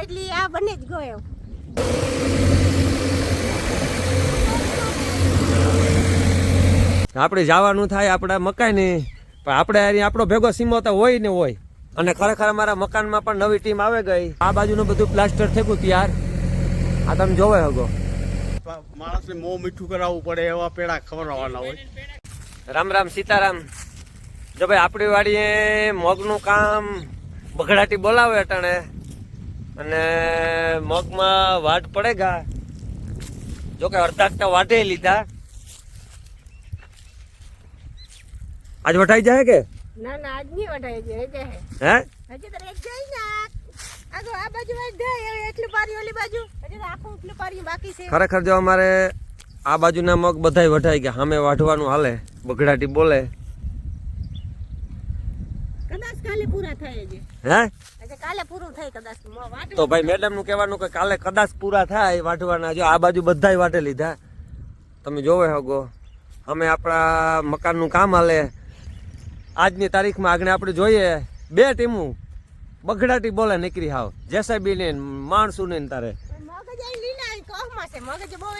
એટલે આ બને જ ગયો. આપણે જવાનું થાય આપણા મકાઈને, પણ આપણે આપણો ભેગો સીમો તો હોય ને હોય. અને ખરેખર અમારા મકાનમાં પણ નવી ટીમ આવે ગઈ. આ બાજુનું બધું પ્લાસ્ટર થયું તૈયાર. આ તમે જોવે હગો માણસને મોં મીઠું કરાવવું પડે એવા પેડા ખવડાવવાના હોય. રામ રામ સીતારામ. જો ભાઈ આપણી વાડીએ મગનું કામ બગડાટી બોલાવે અટાણે, અને મગમાં વાટ પડેગા. જોકે અડધા વાટે લીધા. આજ વટાઈ જાય કે ના ના આજ નહીં વટાઈ જાય. હે હજી તો એક જાય ને આગો આ બાજુ જાય એટલું પારી ઓલી બાજુ હજી તો આખું એટલું પારી બાકી છે. ખરેખર જો અમારે આ બાજુના મગ બધાય વઢાઈ ગયા. સામે વાઢવાનું હાલે, બગડાટી બોલે. કદાચ કાલે પૂરા થાય છે. હે એટલે કાલે પૂરું થાય કદાચ. તો ભાઈ મેડમ નું કહેવાનું કે કાલે કદાચ પૂરા થાય વાઢવાના. જો આ બાજુ બધાય વાટે લીધા. તમે જોવે હગો અમે આપણા મકાનનું કામ હાલે. આજની તારીખમાં આગળ આપણે જોઈએ 2 ટીમો બગડાટી બોલે નીકળી હાવ. જેસાબી ને માણસુ ને તારે મગજ આ લીલા કોહમાં છે. મગજ બહુ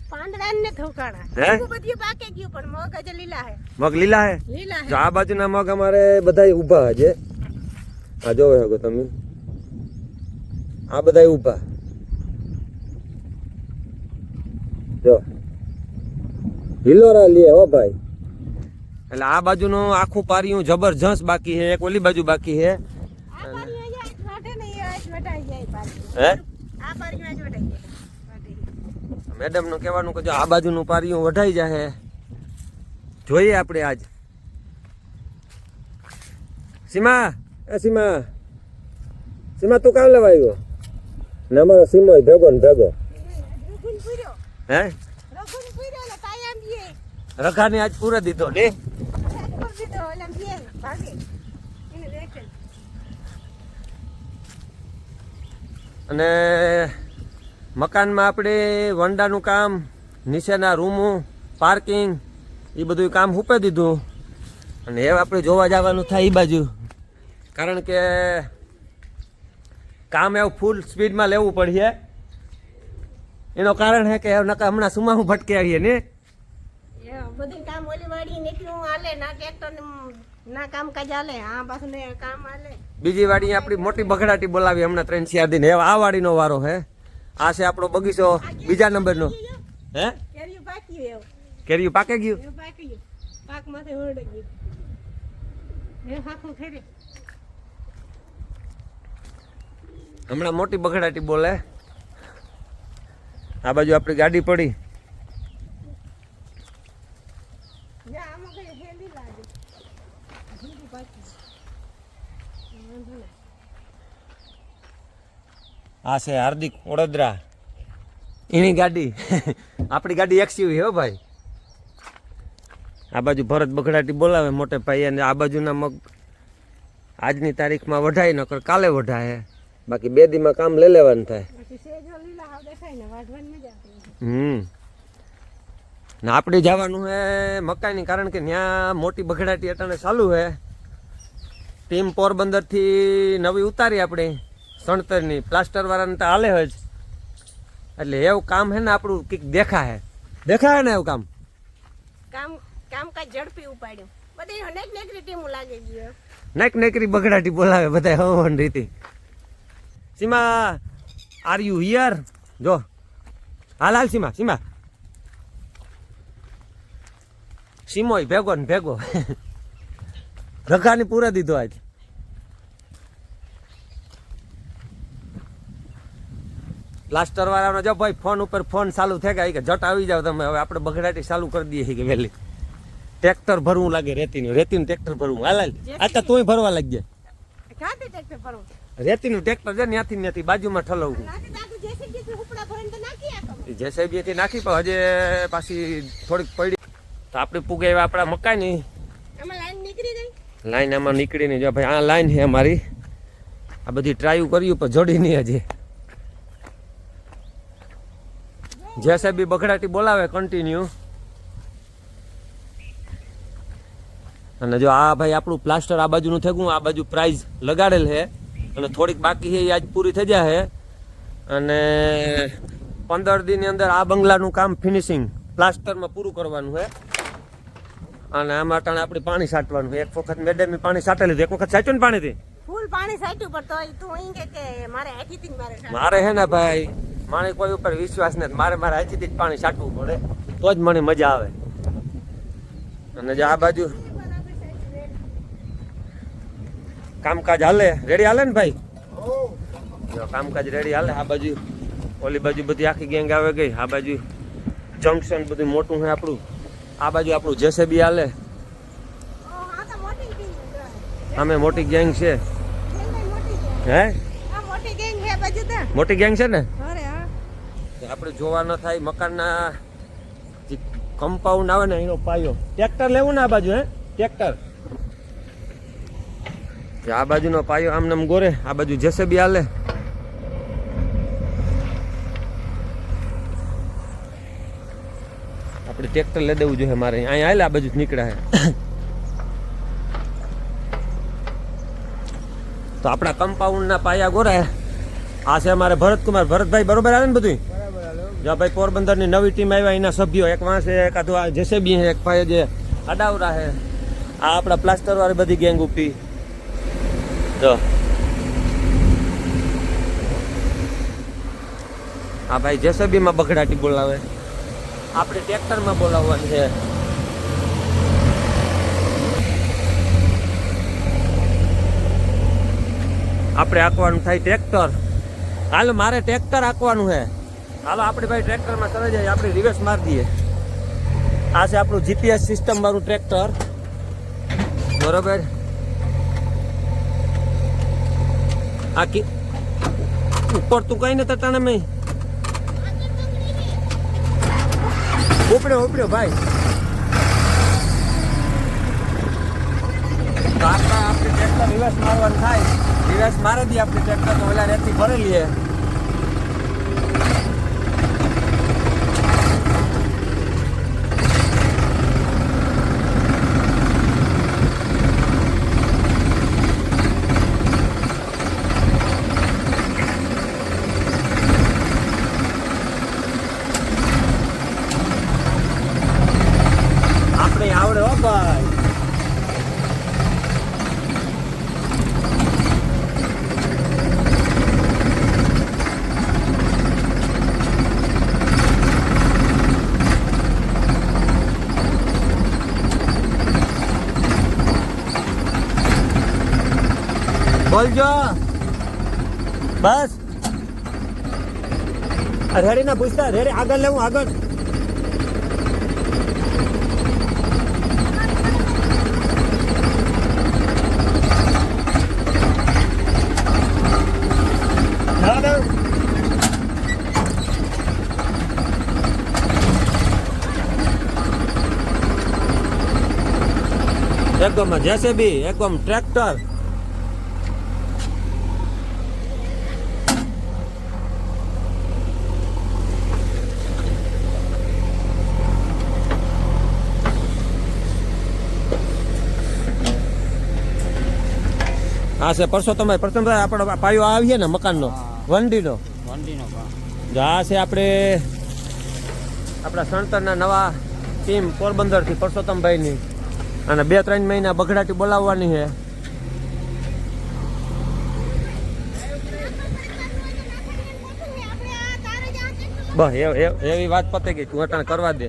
પાંદડા ને થોકાણા. હે બધું પાકે ગયું પણ મગજ લીલા હે. મગ લીલા હે. લીલા જો આ બાજુના મગ અમારે બધાય ઊભા છે. આ જોવે હગો તમે, આ બધાય ઊભા. જો હિલોરા લે હો ભાઈ. એટલે આ બાજુનું આખું પારિયું જબરજસ્ત બાકી છે. એક ઓલી બાજુ બાકી છે. આ પારી આજ વાટે નહીં આજ વટાઈ જાય પારી. હે આ પારી આજ વટાઈ જાય. મેડમ નું કહેવાનું કે જો આ બાજુનું પારિયું વઢાઈ જાય. જોઈએ આપણે આજ. સીમા એ સીમા, સીમા તું કામ લેવા આવ્યો ને? અમારો સીમો ભેગો ને ભેગો. રઘુન પૂર્યો હે રઘુન પૂર્યો ને કાયમ બી રખાને આજ પૂરા દીધો ને. અને મકાનમાં આપણે વંડાનું કામ, નીચેના રૂમો, પાર્કિંગ એ બધું કામ હૂપે દીધું. અને હવે આપણે જોવા જવાનું થાય એ બાજુ. કારણ કે કામ એવું ફૂલ સ્પીડમાં લેવું પડશે. એનું કારણ છે કે હમણાં સુમાહું ભટકે આવીએ ને. બધું કામ ઓલી વાડી નીકળ્યું હાલે ના ટ્રેક્ટર ના કામ કાજ હાલે. આ પાછું ને કામ હાલે. બીજી વાડી આપણી મોટી બગડાટી બોલાવી હમણાં 3-4 દિન. હવે આ વાડીનો વારો હે. આ છે આપણો બગીચો બીજા નંબરનો. હે કેરીયું પાક્યું એવું. કેરીયું પાકે ગયું. એવું પાકી ગયું. પાક માથે ઓરડી ગયું. એ હાખું ખેરે. હમણાં મોટી બગડાટી બોલે. આ બાજુ આપણી ગાડી પડી. આ છે હાર્દિક વડોદરા, એની ગાડી. આપણી ગાડી XUV હો ભાઈ. આ બાજુ ભરત બગડાટી બોલાવે મોટે ભાઈ. અને આ બાજુના મગ આજની તારીખમાં વઢાય નકર કાલે વઢાય. બાકી 2 દીમાં કામ લઈ લેવાનું થાય. ને આપણે જવાનું હે મકાઈની. કારણ કે ત્યાં મોટી બગડાટી અટાણે ચાલુ હે. ટીમ પોરબંદર થી નવી ઉતારી આપણે સણતરની. પ્લાસ્ટર વાળાને તો હાલે જ. એટલે એવું કામ હે ને આપણું કંઈક દેખાય ને એવું કામ. કામ કાજ ઝડપી ઉપાડ્યું. બધી અનેક નેકરી ટીમો લાગી ગઈ. નેકરી બગડાટી બોલાવે બધા હવન રીતિ. સીમા આર યુ હિયર? જો હાલ સીમા. સીમોય ભેગો ને ભેગો. રખાની પૂરા દીધો આજ. પ્લાસ્ટર વાળાનો જો ભાઈ ફોન ઉપર ફોન ચાલુ થઈ ગયા કે જટ આવી જાવ તમે. હવે આપણે બગડાટી ચાલુ કરી દઈએ કે વહેલી. ટ્રેક્ટર ભરવું લાગે રેતીનું ટ્રેક્ટર ભરવું. હાલ આ તો તોય ભરવા લાગી જાય. રેતીનું ટ્રેક્ટર છે ત્યાંથી બાજુમાં ઠલવવું. જેસીબી થી નાખી પણ હજે પાછી થોડીક પડી. તો આપણે પૂગે આપણા મકાઈની લાઈન આમાં નીકળી નહીં. જો ભાઈ આ લાઈન છે અમારી. આ બધી ટ્રાય કર્યું પણ જોડી નહીં હજી. જેસીબી બગડાટી બોલાવે કન્ટિન્યુ. અને જો આ ભાઈ આપણું પ્લાસ્ટર આ બાજુનું થયું. આ બાજુ પ્રાઇઝ લગાડેલ છે અને થોડીક બાકી છે એ આજ પૂરી થઈ જાય. અને 15 દિનની અંદર આ બંગલાનું કામ ફિનિશિંગ પ્લાસ્ટરમાં પૂરું કરવાનું છે. અને આમાં અટાણે આપણે પાણી છાંટવાનું. એક વખત મેડમે પાણી છાંટેલું હતું, એક વખત છાંટ્યું ને પાણીથી. ફૂલ પાણી સાટ્યું પણ તોય તું અહીં કે મારે આખીથી જ મારે મારે હે ને ભાઈ મારે કોઈ ઉપર વિશ્વાસ નથી. મારે હાથીથી જ પાણી છાંટવું પડે તો જ મને મજા આવે. અને જે આ બાજુ કામકાજ હાલે રેડી હાલે ને ભાઈ. જો કામકાજ રેડી હાલે. આ બાજુ ઓલી બાજુ બધી આખી ગેંગ આવે ગઈ. આ બાજુ જંકશન બધું મોટું છે આપણું. આ બાજુ આપણું જેસીબી હાલે. અમે મોટી ગેંગ છે. હે મોટી ગેંગ છે ને. આપણે જોવા ન થાય મકાનના જે કમ્પાઉન્ડ આવે ને એનો પાયો. ટ્રેક્ટર લેવું ને આ બાજુ. હે ટ્રેક્ટર આ બાજુનો પાયો આમ નામ ગોરે. આ બાજુ જેસીબી હાલે. આપણે ટ્રેક્ટર લઈ દેવું જોઈએ મારે. અહીંયા હાલે આ બાજુ નીકળ્યા હે. તો આપણા કમ્પાઉન્ડના પાયા ગોરા. આ છે અમારે ભરતકુમાર. ભરતભાઈ બરોબર આવે ને બધું. જો ભાઈ પોરબંદરની નવી ટીમ આવ્યા એના સભ્યો. એક વાંસે એક આ જેસીબી છે, એક ભાઈ જે અડાવરા છે. આ આપણા પ્લાસ્ટર વાળી બધી ગેંગ ઉપી. જો આ ભાઈ જેસીબીમાં બગડાટી બોલાવે. આપણે ટ્રેક્ટરમાં બોલાવવાનું છે. આપણે આંકવાનું થાય ટ્રેક્ટર. હાલો મારે ટ્રેક્ટર આંકવાનું છે. હાલો આપણે ભાઈ ટ્રેક્ટરમાં ચલે જાય. આપણે રિવર્સ મારી દઈએ. આ છે આપણું જીપીએસ સિસ્ટમ વાળું ટ્રેક્ટર. બરોબર. આ ઉપર તું કઈ ને તટાણે મેં ઉપડ્યો ભાઈ. તો આપણે ટ્રેક્ટર રિવર્સ મારવાનું થાય. રિવર્સ મારી દઈએ આપણે ટ્રેક્ટર તો ઓલા રેતી ભરી લઈએ. આપણે આવડે હો ભાઈ. બોલજો બસ. રેડી ના પૂછતા. રેડી આગળ લેવું આગળ. એકદમ જેસીબી એકદમ ટ્રેક્ટર. આ છે પરસોત્તમભાઈ. પ્રથમભાઈ આપણો પાયો આવીએ ને મકાનનો વંડીનો. જો આ છે આપણે આપણા સણતરના નવા ટીમ પોરબંદરથી પરસોત્તમભાઈની. અને 2-3 મહિના બગડાટી બોલાવવાની છે. બસ એવી વાત પતે ગઈ. તું અટાણ કરવા દે.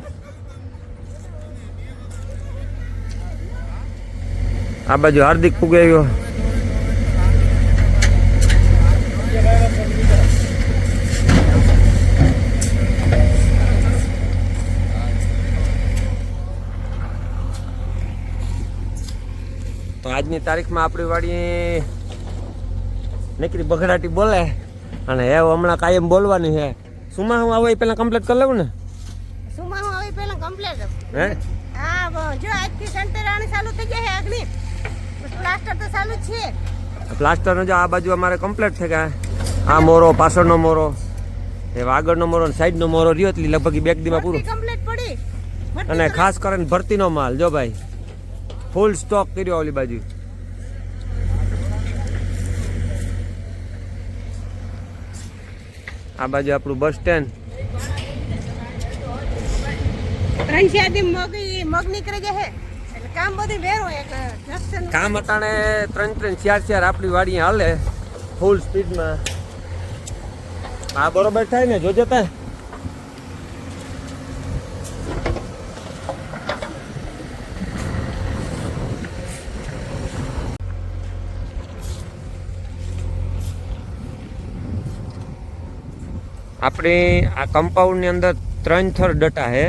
આ બાજુ હાર્દિક ફુગાવ્યો. તો આજની તારીખમાં આપણી વાડી નીકળી બગડાટી બોલે. અને એ હમણાં કાયમ બોલવાની છે. સુમા હું આવું એ પહેલાં કમ્પ્લીટ કરી લેવું ને. સુમા હું આવી પહેલા કમ્પ્લીટ. હે હા જો આજથી સેન્ટર આની ચાલુ થઈ જાય છે. આગળ પ્લાસ્ટર તો ચાલુ જ છે. પ્લાસ્ટરનો જો આ બાજુ અમારે કમ્પ્લીટ થઈ ગયા. આ મોરો પાછળનો મોરો એ આગળનો મોરો ને સાઈડનો મોરો રહ્યો એટલે લગભગ 2 દીમાં પૂરું કમ્પ્લીટ પડી. અને ખાસ કરીને ભરતીનો માલ જો ભાઈ ફૂલ સ્ટોક કર્યો ઓલી બાજુ. આ બાજુ આપણું બસ સ્ટેન્ડ. 3-4 દી મગ નીકળે જશે એટલે કામ બધું ભેરું એક જંક્શન કામ અટાણે 3-4 આપણી વાડી હાલે ફૂલ સ્પીડમાં. આ બરોબર થાય ને જોજે તા. આપણી આ કમ્પાઉન્ડની અંદર 3 થર ડટા છે,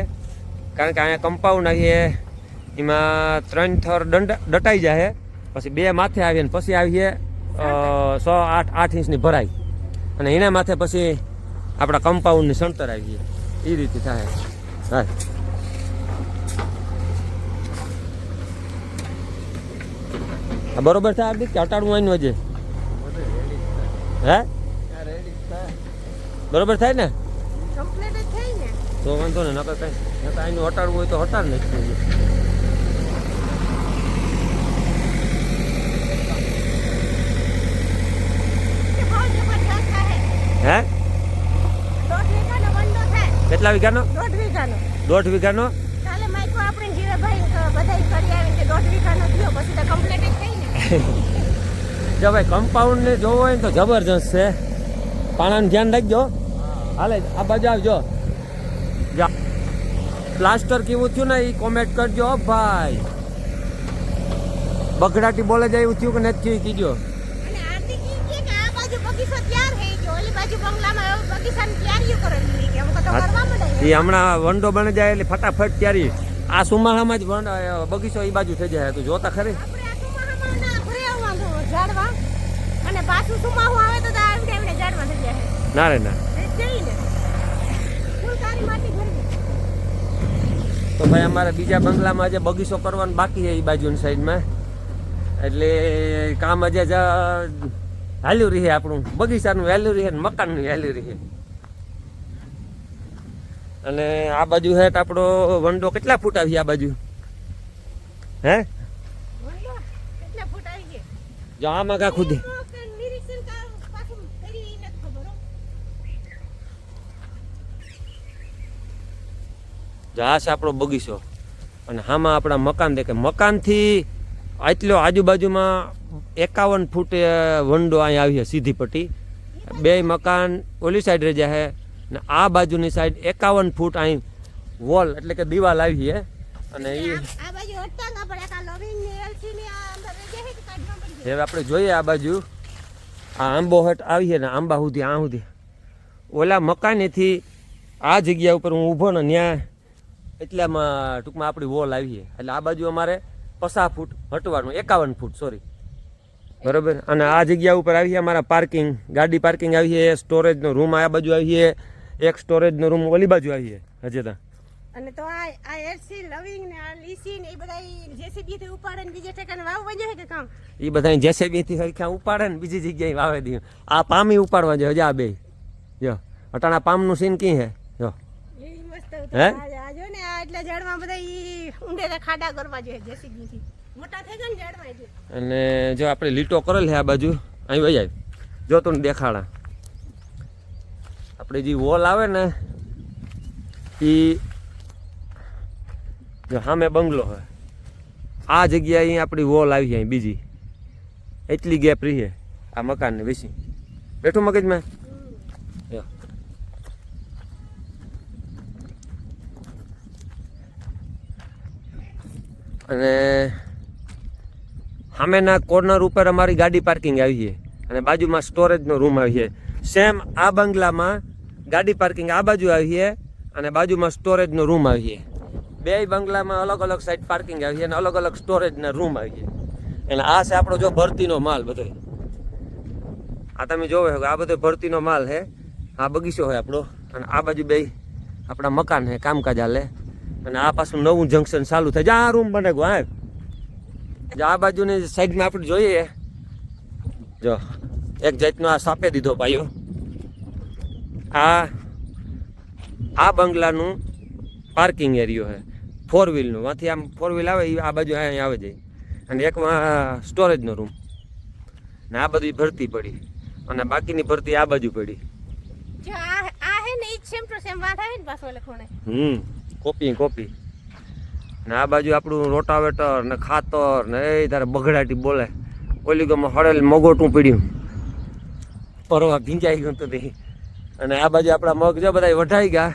કારણ કે અહીંયા કમ્પાઉન્ડ આવીએ એમાં 3 થર ડટાઈ જાય, પછી 2 માથે આવીએ ને પછી આવીએ 6-8 ઇંચની ભરાય, અને એના માથે પછી આપણા કમ્પાઉન્ડની સણતર આવીએ. એ રીતે થાય. હા, બરોબર થાય હાર્દિક કે અટાડવું આવીને વજે? હે બરોબર થાય ને? કમ્પ્લીટ જ થઈ ને તો વાંધો ને, નકર કઈ નકર આનું હટાડવું હોય તો હટાડ નાખીએ. કે ભાવ જબરદસ્ત થાય. હે 1.5 વીઘાનો વંડો થાય. કેટલા વીઘાનો? 1.5 વીઘાનો. 1.5 વીઘાનો. કાલે માઈકો આપણે જીરાભાઈ બધાય કરી આવીને કે 1.5 વીઘાનો થયો, પછી તો કમ્પ્લીટ જ થઈ ને. જો ભાઈ કમ્પાઉન્ડ ને જોવો હોય ને તો જબરજસ્ત છે. પાણાનું ધ્યાન રાખજો. હાલે આ બાજુ આવજો. જા પ્લાસ્ટર કેવું થયું ને એ કોમેન્ટ કરજો ભાઈ. બગડાટી બોલે જાય એવું થયું કે નથી થયું કીજો. અને હાર્દિક ઈ કહે કે આ બાજુ બગીચો તૈયાર થઈ ગયો, ઓલી બાજુ બંગલામાં બગીચાની તૈયારીઓ કરેલી કે અમુક તો કરવા મળે. એ હમણાં વંડો બને જાય એટલે ફટાફટ તૈયારી. આ સુમાળામાં જ બગીચો એ બાજુ થઈ જાય. તું જોતા ખરી? આપણે આ સુમાહામાં ના ભરે આવવાનું ઝાડવા, અને પાછું સુમાહું આવે તો આવડે ઝાડવા થઈ જાય. ના રે ના. એ જઈને ફૂલ સારી માટી ભરવી. તો ભાઈ અમારે બીજા બંગલામાં આજે બગીચો કરવાનું બાકી છે એ બાજુની સાઈડમાં, એટલે કામ આજે હાલ્યું રહે. આપણું બગીચાનું વહેલું રહે ને મકાનનું વહેલું રહે. અને આ બાજુ હેઠ આપણો વંડો કેટલા ફૂટ આવી આ બાજુ? હે વંડો કેટલા ફૂટ આવી ગયા? જો આમાં કા ખુદી નિરીક્ષણ પાછું કરી નથી ખબર હો. જો આ છે આપણો બગીચો, અને આમાં આપણા મકાન દેખે. મકાનથી આટલો આજુબાજુમાં 51 ફૂટ વંડો અહીંયા આવી છે સીધી પટ્ટી. 2 મકાન ઓલી સાઈડ રહી જાય ને આ બાજુની સાઈડ 51 ફૂટ અહીં વોલ એટલે કે દિવાલ આવી છે. અને એ આ બાજુ હટતા ના પડે કા લવિંગ ને એલસી ને આ અંદર રહી જાય કે કાઢવા પડી જાય. હવે આપણે જોઈએ આ બાજુ આ આંબો હટ આવી છે ને આંબા સુધી આ સુધી ઓલા મકાનેથી આ જગ્યા ઉપર હું ઊભો ને ત્યાં એટલામાં ટૂંકમાં આપણી વોલ આવી છે. એટલે આ બાજુ અમારે 50 ફૂટ હટવાનું, 51 ફૂટ સોરી, બરોબર. અને આ જગ્યા ઉપર આવી છે અમારા પાર્કિંગ, ગાડી પાર્કિંગ આવી છે. સ્ટોરેજનો રૂમ આ બાજુ આવી છે, એક સ્ટોરેજનો રૂમ ઓલી બાજુ આવી છે હજે ત્યાં. અને તો આ એલસી લવિંગ ને આ લીસી ને એ બધા જેસીબી થી ઉપાડે ને બીજે ઠેકાને વાવ વજે છે કે કામ એ બધા જેસીબી થી હરખા ઉપાડે ને બીજી જગ્યાએ વાવે દે. આ પામી ઉપાડવા જોઈએ હજી આ બે. જો અટાણા પામનું સીન કી હે જો એ મસ્ત હે? આ જો ને આ એટલે ઝાડમાં બધા ઈ ઊંડે ખાડા કરવા જોઈએ જેસીબી થી, મોટા થઈ ગયા ને ઝાડમાં એટલે. અને જો આપણે લીટો કરેલ છે આ બાજુ અહીં વહી આવી. જો તું દેખાડા આપણે જે વોલ આવે ને એ જો સામે બંગલો હોય આ જગ્યાએ અહીં આપણી વોલ આવી છે અહીં બીજી એટલી ગેપ રહી છે આ મકાનને બેસી બેઠું મગજમાં. અને સામેના કોર્નર ઉપર અમારી ગાડી પાર્કિંગ આવી છે અને બાજુમાં સ્ટોરેજનો રૂમ આવી છે. સેમ આ બંગલામાં ગાડી પાર્કિંગ આ બાજુ આવી છે અને બાજુમાં સ્ટોરેજનો રૂમ આવી છે. 2 બંગલામાં અલગ અલગ સાઈડ પાર્કિંગ આવી છે અને અલગ અલગ સ્ટોરેજના રૂમ આવી છે. એટલે આ છે આપણો જો ભરતીનો માલ બધો. આ તમે જોવો છો આ બધો ભરતીનો માલ છે. આ બગીચો છે આપણો અને આ બાજુ 2 આપણા મકાન છે, કામકાજ હાલે. અને આ પાછું નવું જંકશન ચાલુ થાય. જ્યાં આ રૂમ બને ગયો આ આ બાજુની સાઈડમાં આપણે જોઈએ જો એક જાતનો આ સાપે દીધો પાયો. આ બંગલાનું પાર્કિંગ એરિયો છે 4 વ્હીલનું. વાંથી આમ 4 વ્હીલ આવે એ આ બાજુ અહીંયા આવે જાય. અને એકમાં સ્ટોરેજનો રૂમ ને આ બધી ભરતી પડી અને બાકીની ભરતી આ બાજુ પડી. જો આ જ સેમ ટુ સેમ વાત આવી ને પાછો એટલે ખૂણે કોપી ને આ બાજુ આપણું રોટાવેટર ને ખાતર ને એ તારે બગડાટી બોલે ઓલી ગમે હળેલ મગોટું પીડ્યું પરવા ભીંજાઈ ગયું તો નહીં અને આ બાજુ આપણા મગ જો બધા વઢાઈ ગયા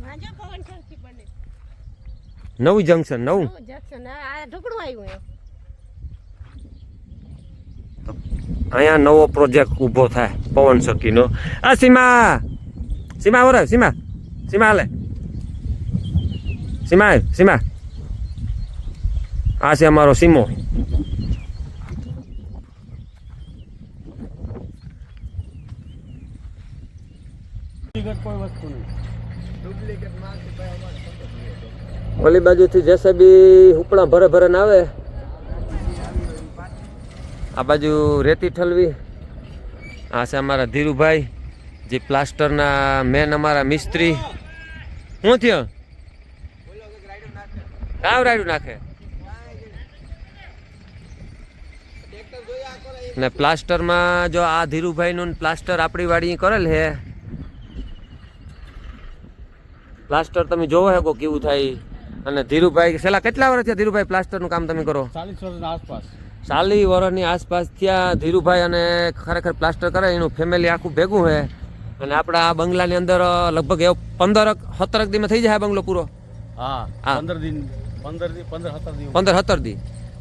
વાંજો પવન સરખી પડે નવું જંકશન નવું જક્શન આ ઢોકળું આવ્યું એમ અહીંયા નવો પ્રોજેક્ટ ઊભો થાય પવન સખીનો આ સીમા ઓરે સીમા હાલે સીમા આ છે અમારો સીમો ઓલી બાજુથી જેસીબી ઉપડા ભરે ને આવે આ બાજુ રેતી ઠલવી આ છે અમારા ધીરુભાઈ જે પ્લાસ્ટરના મેન અમારા મિસ્ત્રી શું થયો કામ રાયડું નાખે ને પ્લાસ્ટરમાં જો આ ધીરુભાઈનું પ્લાસ્ટર આપણી વાડી કરેલ છે પ્લાસ્ટર તમે જોવો હે કો કેવું થાય અને ધીરુભાઈ છેલ્લા કેટલા વર્ષ થયા ધીરુભાઈ પ્લાસ્ટરનું કામ તમે કરો 40 વર્ષના આસપાસ 40 વર્ષની આસપાસ ત્યાં ધીરુભાઈ અને ખરેખર પ્લાસ્ટર કરે એનું ફેમિલી આખું ભેગું છે અને આપણા આ બંગલાની અંદર લગભગ એવો 15-17 દીમાં થઈ જાય બંગલો પૂરો હા 15-17 દી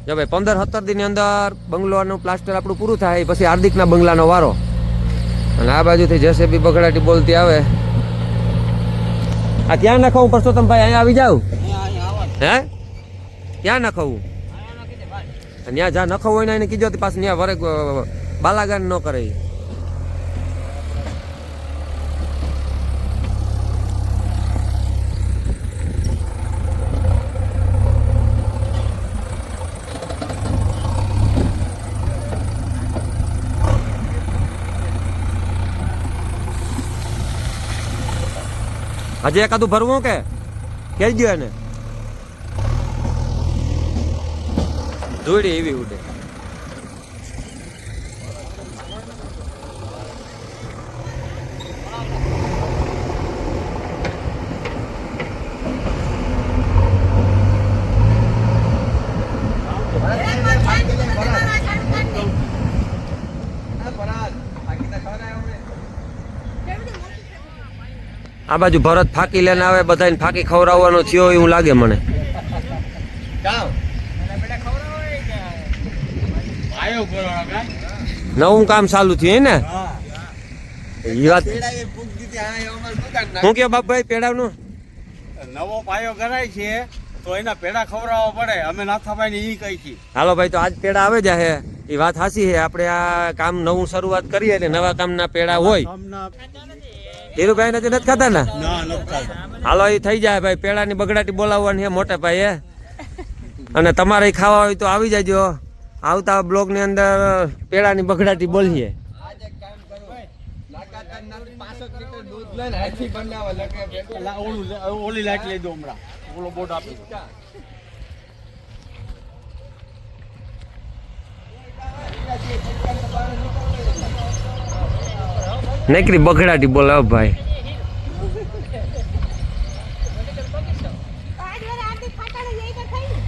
જો ભાઈ 15-17 દીની અંદર બંગલોનું પ્લાસ્ટર આપણું પૂરું થાય પછી હાર્દિકના બંગલાનો વારો અને આ બાજુથી જેસીબી બગડાટી બોલતી આવે આ ક્યાં નાખવું પરસોત્તમ ભાઈ અહીંયા આવી જાવ હે ક્યાં નાખવું ત્યાં જ્યાં નખવું હોય ને એને કીધો પાછું ત્યાં વરે બાલાગાન ન કરે હજી એકાદું ભરવું કે કહેજો એને ધૂળી એવી ઉડે આ બાજુ ભરત ફાકી લઈને આવે બધાને ફાકી ખવડાવવાનો થયો એવું લાગે મને નવું કામ ચાલુ થયું ને એ વાત હું કે બાપભાઈ પેડાનું નવો પાયો કરાય છે તો એના પેડા ખવડાવવા પડે અમે નાથાભાઈ ને ઈ કહી છીએ હાલો ભાઈ તો આજ પેડા આવે જાય એ વાત સાચી છે આપણે આ કામ નવું શરૂઆત કરીએ એટલે નવા કામના પેડા હોય ધીરુભાઈ નથી ખાતા ને હાલો એ થઈ જાય ભાઈ પેડાની બગડાટી બોલાવવાની છે મોટા ભાઈ અને તમારે ખાવા હોય તો આવી જાજો આવતા બ્લોગ ની અંદર પેડાની બગડાટી બોલીએ ઓલી લાઈટ લઈ દો હમણાં ઓલો બોટ આપી નકરી બગડાટી બોલાવ ભાઈ આજ વારે આરતી ફાટાણે જઈ તો થઈ ને